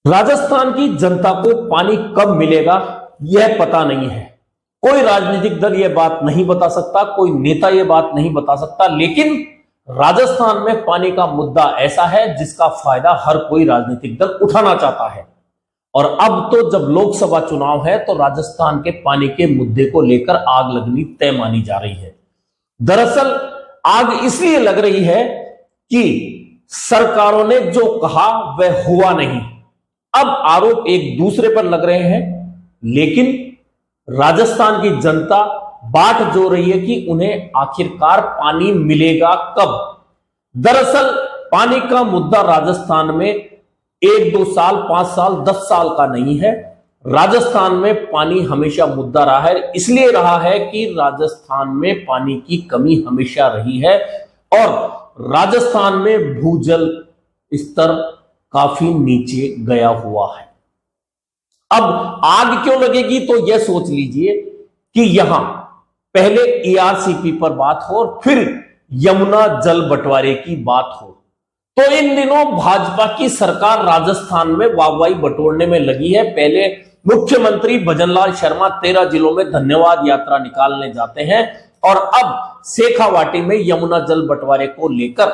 राजस्थान की जनता को पानी कब मिलेगा यह पता नहीं है। कोई राजनीतिक दल यह बात नहीं बता सकता, कोई नेता यह बात नहीं बता सकता, लेकिन राजस्थान में पानी का मुद्दा ऐसा है जिसका फायदा हर कोई राजनीतिक दल उठाना चाहता है। और अब तो जब लोकसभा चुनाव है तो राजस्थान के पानी के मुद्दे को लेकर आग लगनी तय मानी जा रही है। दरअसल आग इसलिए लग रही है कि सरकारों ने जो कहा वह हुआ नहीं। अब आरोप एक दूसरे पर लग रहे हैं, लेकिन राजस्थान की जनता बाट जो रही है कि उन्हें आखिरकार पानी मिलेगा कब। दरअसल पानी का मुद्दा राजस्थान में 1-2 साल, 5 साल, 10 साल का नहीं है। राजस्थान में पानी हमेशा मुद्दा रहा है। इसलिए रहा है कि राजस्थान में पानी की कमी हमेशा रही है और राजस्थान में भूजल स्तर काफी नीचे गया हुआ है। अब आग क्यों लगेगी तो यह सोच लीजिए कि यहां पहले ईआरसीपी पर बात हो और फिर यमुना जल बंटवारे की बात हो, तो इन दिनों भाजपा की सरकार राजस्थान में वाहवाही बटोरने में लगी है। पहले मुख्यमंत्री भजनलाल शर्मा 13 जिलों में धन्यवाद यात्रा निकालने जाते हैं और अब शेखावाटी में यमुना जल बंटवारे को लेकर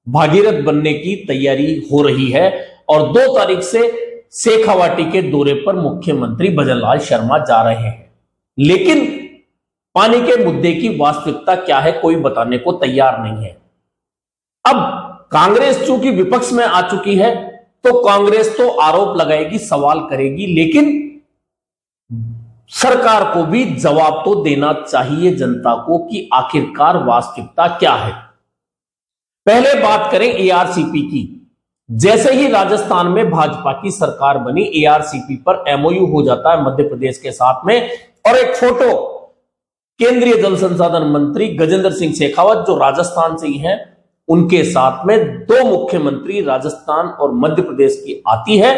भागीरथ बनने की तैयारी हो रही है और 2 तारीख से शेखावाटी के दौरे पर मुख्यमंत्री भजनलाल शर्मा जा रहे हैं। लेकिन पानी के मुद्दे की वास्तविकता क्या है कोई बताने को तैयार नहीं है। अब कांग्रेस चूंकि विपक्ष में आ चुकी है तो कांग्रेस तो आरोप लगाएगी, सवाल करेगी, लेकिन सरकार को भी जवाब तो देना चाहिए जनता को कि आखिरकार वास्तविकता क्या है। पहले बात करें एआरसीपी की। जैसे ही राजस्थान में भाजपा की सरकार बनी, एआरसीपी पर एमओयू हो जाता है मध्य प्रदेश के साथ में और एक फोटो केंद्रीय जल संसाधन मंत्री गजेंद्र सिंह शेखावत जो राजस्थान से ही हैं, उनके साथ में 2 मुख्यमंत्री राजस्थान और मध्य प्रदेश की आती है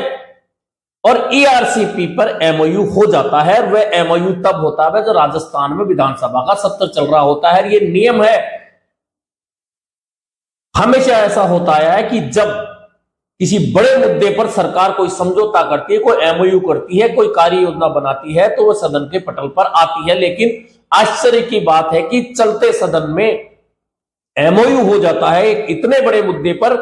और ईआरसीपी पर एमओयू हो जाता है। वह एमओयू तब होता है जब राजस्थान में विधानसभा का सत्र चल रहा होता है। यह नियम है, हमेशा ऐसा होता है कि जब किसी बड़े मुद्दे पर सरकार कोई समझौता करती है, कोई एमओयू करती है, कोई कार्य योजना बनाती है तो वह सदन के पटल पर आती है। लेकिन आश्चर्य की बात है कि चलते सदन में एमओयू हो जाता है एक इतने बड़े मुद्दे पर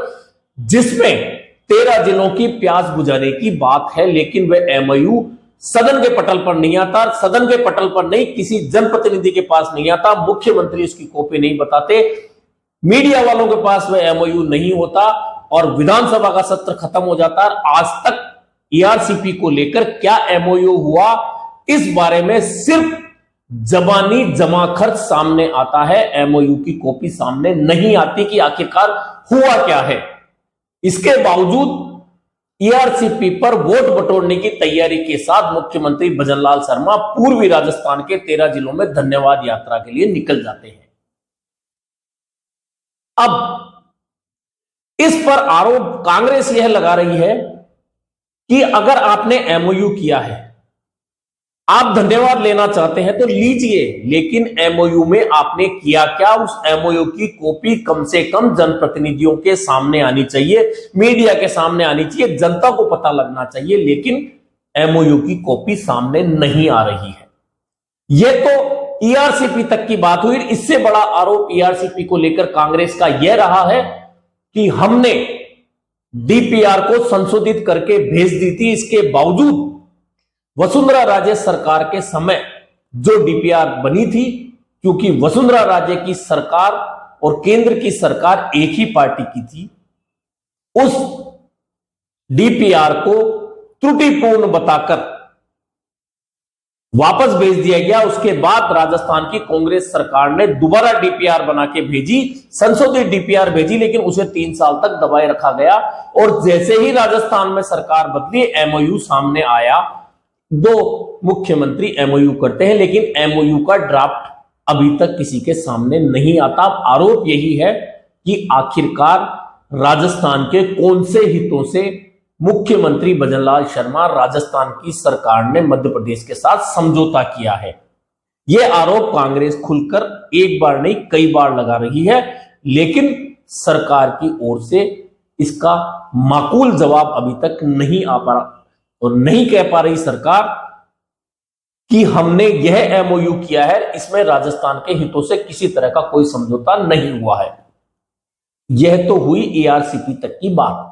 जिसमें 13 जिलों की प्यास बुझाने की बात है, लेकिन वह एमओयू सदन के पटल पर नहीं आता। सदन के पटल पर नहीं, किसी जनप्रतिनिधि के पास नहीं आता, मुख्यमंत्री उसकी कॉपी नहीं बताते, मीडिया वालों के पास वह एमओयू नहीं होता और विधानसभा का सत्र खत्म हो जाता है। आज तक ईआरसीपी को लेकर क्या एमओयू हुआ इस बारे में सिर्फ जबानी जमाखर्च सामने आता है, एमओयू की कॉपी सामने नहीं आती कि आखिरकार हुआ क्या है। इसके बावजूद ईआरसीपी पर वोट बटोरने की तैयारी के साथ मुख्यमंत्री भजनलाल शर्मा पूर्वी राजस्थान के 13 जिलों में धन्यवाद यात्रा के लिए निकल जाते हैं। अब इस पर आरोप कांग्रेस यह लगा रही है कि अगर आपने एमओयू किया है, आप धन्यवाद लेना चाहते हैं तो लीजिए, लेकिन एमओयू में आपने किया क्या, उस एमओयू की कॉपी कम से कम जनप्रतिनिधियों के सामने आनी चाहिए, मीडिया के सामने आनी चाहिए, जनता को पता लगना चाहिए। लेकिन एमओयू की कॉपी सामने नहीं आ रही है। यह तो ईआरसीपी तक की बात हुई। इससे बड़ा आरोप ईआरसीपी को लेकर कांग्रेस का यह रहा है कि हमने डीपीआर को संशोधित करके भेज दी थी, इसके बावजूद वसुंधरा राजे सरकार के समय जो डीपीआर बनी थी, क्योंकि वसुंधरा राजे की सरकार और केंद्र की सरकार एक ही पार्टी की थी, उस डीपीआर को त्रुटिपूर्ण बताकर वापस भेज दिया गया। उसके बाद राजस्थान की कांग्रेस सरकार ने दोबारा डीपीआर बना के भेजी, संशोधित डीपीआर भेजी, लेकिन उसे 3 साल तक दबाए रखा गया और जैसे ही राजस्थान में सरकार बदली, एमओयू सामने आया। 2 मुख्यमंत्री एमओयू करते हैं, लेकिन एमओयू का ड्राफ्ट अभी तक किसी के सामने नहीं आता। आरोप यही है कि आखिरकार राजस्थान के कौन से हितों से मुख्यमंत्री भजनलाल शर्मा, राजस्थान की सरकार ने मध्य प्रदेश के साथ समझौता किया है। यह आरोप कांग्रेस खुलकर एक बार नहीं कई बार लगा रही है, लेकिन सरकार की ओर से इसका माकूल जवाब अभी तक नहीं आ पा रहा और नहीं कह पा रही सरकार कि हमने यह एमओयू किया है, इसमें राजस्थान के हितों से किसी तरह का कोई समझौता नहीं हुआ है। यह तो हुई एआरसीपी तक की बात।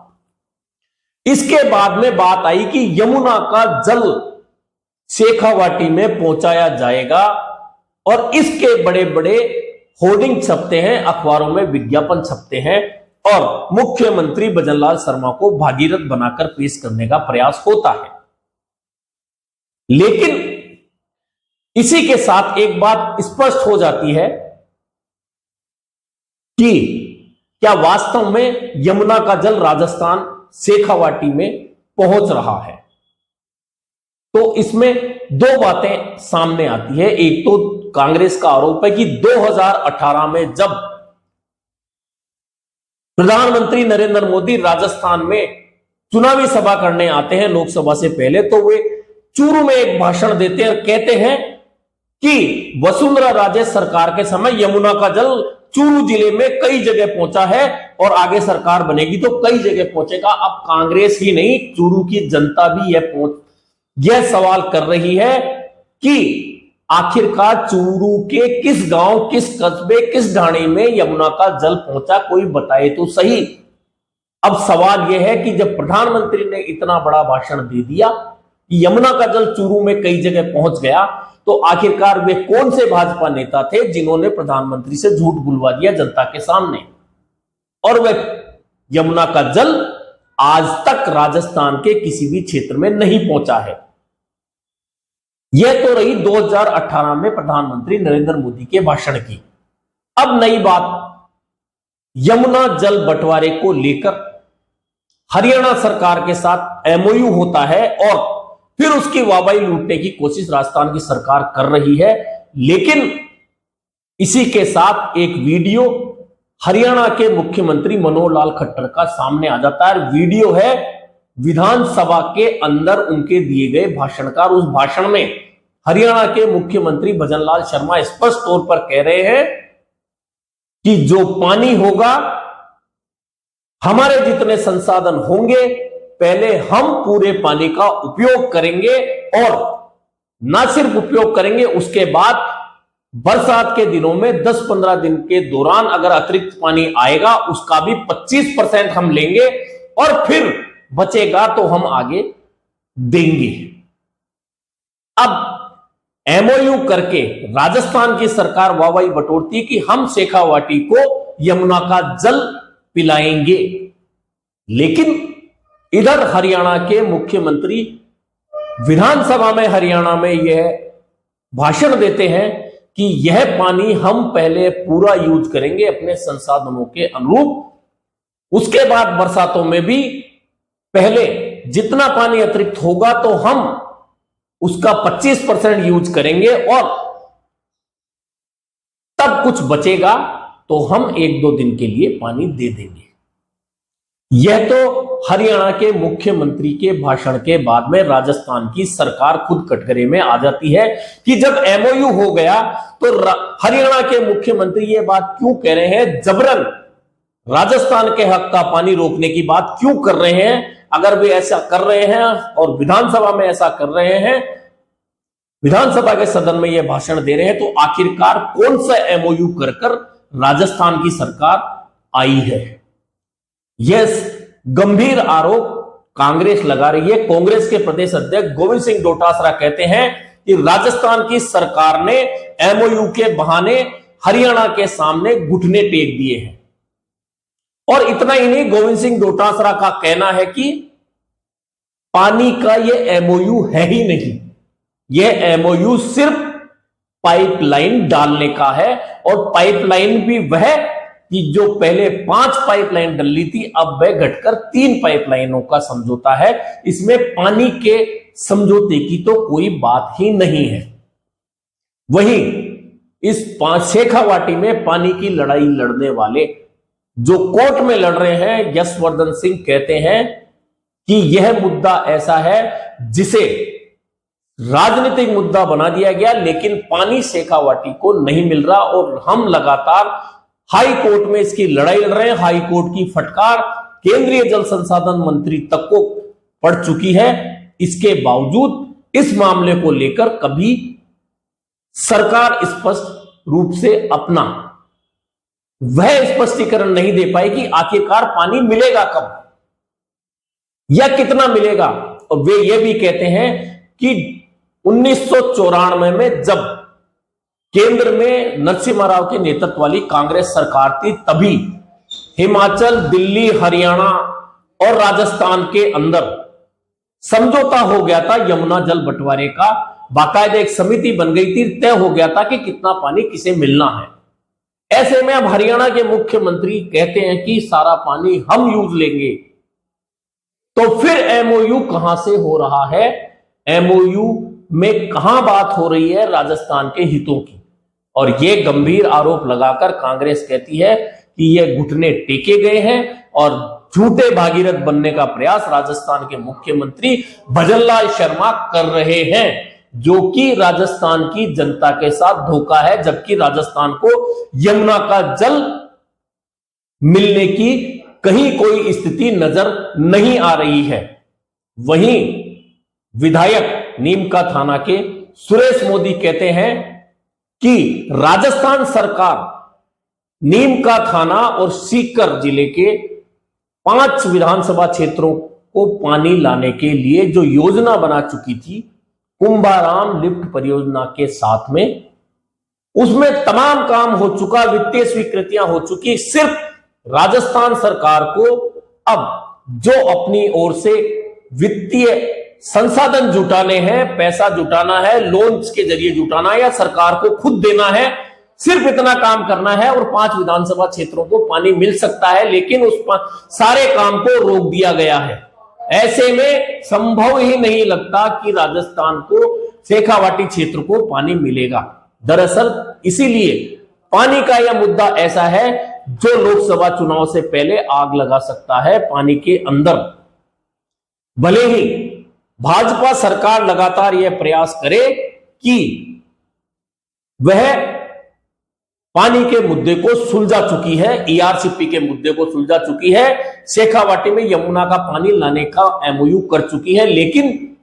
इसके बाद में बात आई कि यमुना का जल शेखावाटी में पहुंचाया जाएगा और इसके बड़े बड़े होर्डिंग छपते हैं, अखबारों में विज्ञापन छपते हैं और मुख्यमंत्री भजनलाल शर्मा को भागीरथ बनाकर पेश करने का प्रयास होता है। लेकिन इसी के साथ एक बात स्पष्ट हो जाती है कि क्या वास्तव में यमुना का जल राजस्थान शेखावाटी में पहुंच रहा है। तो इसमें दो बातें सामने आती है। एक तो कांग्रेस का आरोप है कि 2018 में जब प्रधानमंत्री नरेंद्र मोदी राजस्थान में चुनावी सभा करने आते हैं लोकसभा से पहले, तो वे चूरू में एक भाषण देते हैं और कहते हैं कि वसुंधरा राजे सरकार के समय यमुना का जल चूरू जिले में कई जगह पहुंचा है और आगे सरकार बनेगी तो कई जगह पहुंचेगा। अब कांग्रेस ही नहीं, चूरू की जनता भी यह सवाल कर रही है कि आखिरकार चूरू के किस गांव, किस कस्बे, किस ढाणी में यमुना का जल पहुंचा, कोई बताए तो सही। अब सवाल यह है कि जब प्रधानमंत्री ने इतना बड़ा भाषण दे दिया कि यमुना का जल चूरू में कई जगह पहुंच गया, तो आखिरकार वे कौन से भाजपा नेता थे जिन्होंने प्रधानमंत्री से झूठ बुलवा दिया जनता के सामने, और वह यमुना का जल आज तक राजस्थान के किसी भी क्षेत्र में नहीं पहुंचा है। यह तो रही 2018 में प्रधानमंत्री नरेंद्र मोदी के भाषण की। अब नई बात, यमुना जल बंटवारे को लेकर हरियाणा सरकार के साथ एमओयू होता है और फिर उसकी वाहवाही लूटने की कोशिश राजस्थान की सरकार कर रही है। लेकिन इसी के साथ एक वीडियो हरियाणा के मुख्यमंत्री मनोहर लाल खट्टर का सामने आ जाता है। वीडियो है विधानसभा के अंदर उनके दिए गए भाषण का। उस भाषण में हरियाणा के मुख्यमंत्री भजनलाल शर्मा स्पष्ट तौर पर कह रहे हैं कि जो पानी होगा, हमारे जितने संसाधन होंगे, पहले हम पूरे पानी का उपयोग करेंगे और ना सिर्फ उपयोग करेंगे, उसके बाद बरसात के दिनों में 10-15 दिन के दौरान अगर अतिरिक्त पानी आएगा उसका भी 25% हम लेंगे और फिर बचेगा तो हम आगे देंगे। अब एमओयू करके राजस्थान की सरकार वाहवाही बटोरती कि हम शेखावाटी को यमुना का जल पिलाएंगे, लेकिन इधर हरियाणा के मुख्यमंत्री विधानसभा में हरियाणा में यह भाषण देते हैं कि यह पानी हम पहले पूरा यूज करेंगे अपने संसाधनों के अनुरूप, उसके बाद बरसातों में भी पहले जितना पानी अतिरिक्त होगा तो हम उसका 25% यूज करेंगे और तब कुछ बचेगा तो हम 1-2 दिन के लिए पानी दे देंगे। यह तो हरियाणा के मुख्यमंत्री के भाषण के बाद में राजस्थान की सरकार खुद कटघरे में आ जाती है कि जब एमओयू हो गया तो हरियाणा के मुख्यमंत्री ये बात क्यों कह रहे हैं, जबरन राजस्थान के हक का पानी रोकने की बात क्यों कर रहे हैं। अगर वे ऐसा कर रहे हैं और विधानसभा में ऐसा कर रहे हैं, विधानसभा के सदन में यह भाषण दे रहे हैं, तो आखिरकार कौन सा एमओयू कर राजस्थान की सरकार आई है। यह गंभीर आरोप कांग्रेस लगा रही है। कांग्रेस के प्रदेश अध्यक्ष गोविंद सिंह डोटासरा कहते हैं कि राजस्थान की सरकार ने एमओयू के बहाने हरियाणा के सामने घुटने टेक दिए हैं। और इतना ही नहीं, गोविंद सिंह डोटासरा का कहना है कि पानी का यह एमओयू है ही नहीं, यह एमओयू सिर्फ पाइपलाइन डालने का है, और पाइपलाइन भी वह कि जो पहले 5 पाइपलाइन डली थी अब वह घटकर 3 पाइपलाइनों का समझौता है। इसमें पानी के समझौते की तो कोई बात ही नहीं है। वहीं इस शेखावाटी में पानी की लड़ाई लड़ने वाले जो कोर्ट में लड़ रहे हैं, यशवर्धन सिंह कहते हैं कि यह मुद्दा ऐसा है जिसे राजनीतिक मुद्दा बना दिया गया, लेकिन पानी शेखावाटी को नहीं मिल रहा और हम लगातार हाई कोर्ट में इसकी लड़ाई लड़ रहे हैं। हाई कोर्ट की फटकार केंद्रीय जल संसाधन मंत्री तक को पड़ चुकी है। इसके बावजूद इस मामले को लेकर कभी सरकार स्पष्ट रूप से अपना वह स्पष्टीकरण नहीं दे पाई कि आखिरकार पानी मिलेगा कब या कितना मिलेगा। और वे ये भी कहते हैं कि 1994 में जब केंद्र में नरसिम्हा राव के नेतृत्व वाली कांग्रेस सरकार थी, तभी हिमाचल, दिल्ली, हरियाणा और राजस्थान के अंदर समझौता हो गया था यमुना जल बंटवारे का। बाकायदा एक समिति बन गई थी, तय हो गया था कि कितना पानी किसे मिलना है। ऐसे में अब हरियाणा के मुख्यमंत्री कहते हैं कि सारा पानी हम यूज लेंगे, तो फिर एमओयू कहां से हो रहा है? एमओयू में कहां बात हो रही है राजस्थान के हितों की? और यह गंभीर आरोप लगाकर कांग्रेस कहती है कि यह घुटने टेके गए हैं और झूठे भागीरथ बनने का प्रयास राजस्थान के मुख्यमंत्री भजनलाल शर्मा कर रहे हैं, जो कि राजस्थान की जनता के साथ धोखा है। जबकि राजस्थान को यमुना का जल मिलने की कहीं कोई स्थिति नजर नहीं आ रही है। वहीं विधायक नीम का थाना के सुरेश मोदी कहते हैं कि राजस्थान सरकार नीम का थाना और सीकर जिले के 5 विधानसभा क्षेत्रों को पानी लाने के लिए जो योजना बना चुकी थी कुंभाराम लिफ्ट परियोजना के साथ में, उसमें तमाम काम हो चुका, वित्तीय स्वीकृतियां हो चुकी। सिर्फ राजस्थान सरकार को अब जो अपनी ओर से वित्तीय संसाधन जुटाने हैं, पैसा जुटाना है, लोन्स के जरिए जुटाना है या सरकार को खुद देना है, सिर्फ इतना काम करना है और 5 विधानसभा क्षेत्रों को पानी मिल सकता है। लेकिन उस सारे काम को रोक दिया गया है। ऐसे में संभव ही नहीं लगता कि राजस्थान को शेखावाटी क्षेत्र को पानी मिलेगा। दरअसल इसीलिए पानी का यह मुद्दा ऐसा है जो लोकसभा चुनाव से पहले आग लगा सकता है पानी के अंदर। भले ही भाजपा सरकार लगातार यह प्रयास करे कि वह पानी के मुद्दे को सुलझा चुकी है, ईआरसीपी के मुद्दे को सुलझा चुकी है, शेखावाटी में यमुना का पानी लाने का एमओयू कर चुकी है, लेकिन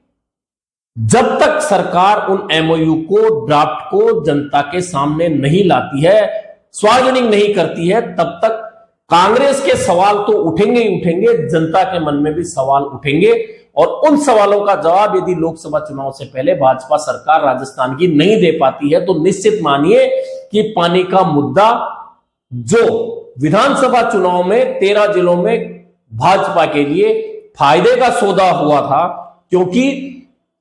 जब तक सरकार उन एमओयू को, ड्राफ्ट को जनता के सामने नहीं लाती है, सार्वजनिक नहीं करती है, तब तक कांग्रेस के सवाल तो उठेंगे ही उठेंगे, जनता के मन में भी सवाल उठेंगे। और उन सवालों का जवाब यदि लोकसभा चुनाव से पहले भाजपा सरकार राजस्थान की नहीं दे पाती है, तो निश्चित मानिए कि पानी का मुद्दा जो विधानसभा चुनाव में 13 जिलों में भाजपा के लिए फायदे का सौदा हुआ था, क्योंकि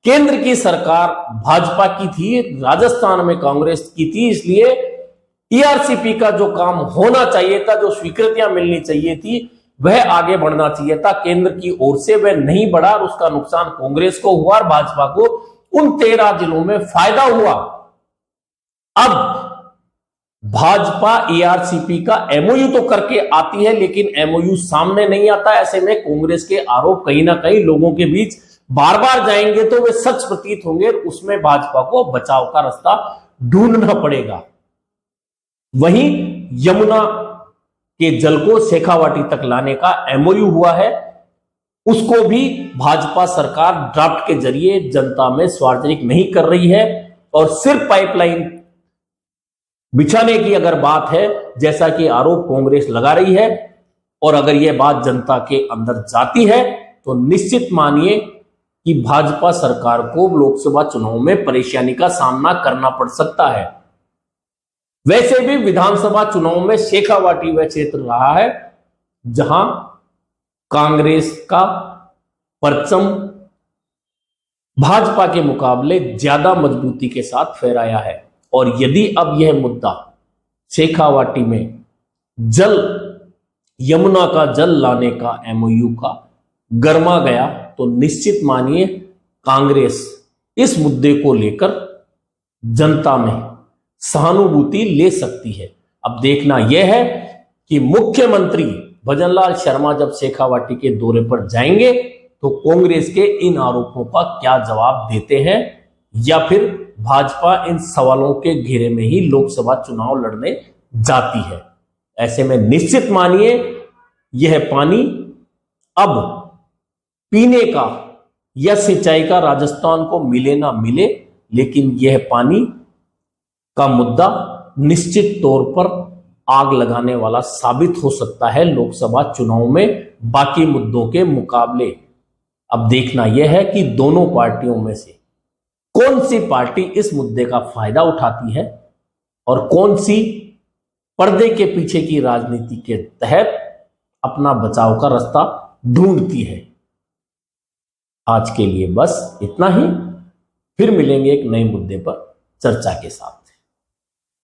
केंद्र की सरकार भाजपा की थी, राजस्थान में कांग्रेस की थी, इसलिए ईआरसीपी का जो काम होना चाहिए था, जो स्वीकृतियां मिलनी चाहिए थी, वह आगे बढ़ना चाहिए था केंद्र की ओर से, वह नहीं बढ़ा और उसका नुकसान कांग्रेस को हुआ और भाजपा को उन 13 जिलों में फायदा हुआ। अब भाजपा ईआरसीपी का एमओयू तो करके आती है, लेकिन एमओयू सामने नहीं आता। ऐसे में कांग्रेस के आरोप कहीं ना कहीं लोगों के बीच बार बार जाएंगे तो वे सच प्रतीत होंगे, उसमें भाजपा को बचाव का रास्ता ढूंढना पड़ेगा। वहीं यमुना के जल को शेखावाटी तक लाने का एमओयू हुआ है, उसको भी भाजपा सरकार ड्राफ्ट के जरिए जनता में सार्वजनिक नहीं कर रही है। और सिर्फ पाइपलाइन बिछाने की अगर बात है, जैसा कि आरोप कांग्रेस लगा रही है, और अगर यह बात जनता के अंदर जाती है, तो निश्चित मानिए कि भाजपा सरकार को लोकसभा चुनाव में परेशानी का सामना करना पड़ सकता है। वैसे भी विधानसभा चुनाव में शेखावाटी वह क्षेत्र रहा है जहां कांग्रेस का परचम भाजपा के मुकाबले ज्यादा मजबूती के साथ फहराया है। और यदि अब यह मुद्दा शेखावाटी में जल, यमुना का जल लाने का एमओयू का गर्मा गया, तो निश्चित मानिए कांग्रेस इस मुद्दे को लेकर जनता में सहानुभूति ले सकती है। अब देखना यह है कि मुख्यमंत्री भजनलाल शर्मा जब शेखावाटी के दौरे पर जाएंगे तो कांग्रेस के इन आरोपों का क्या जवाब देते हैं, या फिर भाजपा इन सवालों के घेरे में ही लोकसभा चुनाव लड़ने जाती है। ऐसे में निश्चित मानिए यह पानी अब पीने का या सिंचाई का राजस्थान को मिले ना मिले, लेकिन यह पानी का मुद्दा निश्चित तौर पर आग लगाने वाला साबित हो सकता है लोकसभा चुनाव में बाकी मुद्दों के मुकाबले। अब देखना यह है कि दोनों पार्टियों में से कौन सी पार्टी इस मुद्दे का फायदा उठाती है और कौन सी पर्दे के पीछे की राजनीति के तहत अपना बचाव का रास्ता ढूंढती है। आज के लिए बस इतना ही, फिर मिलेंगे एक नए मुद्दे पर चर्चा के साथ।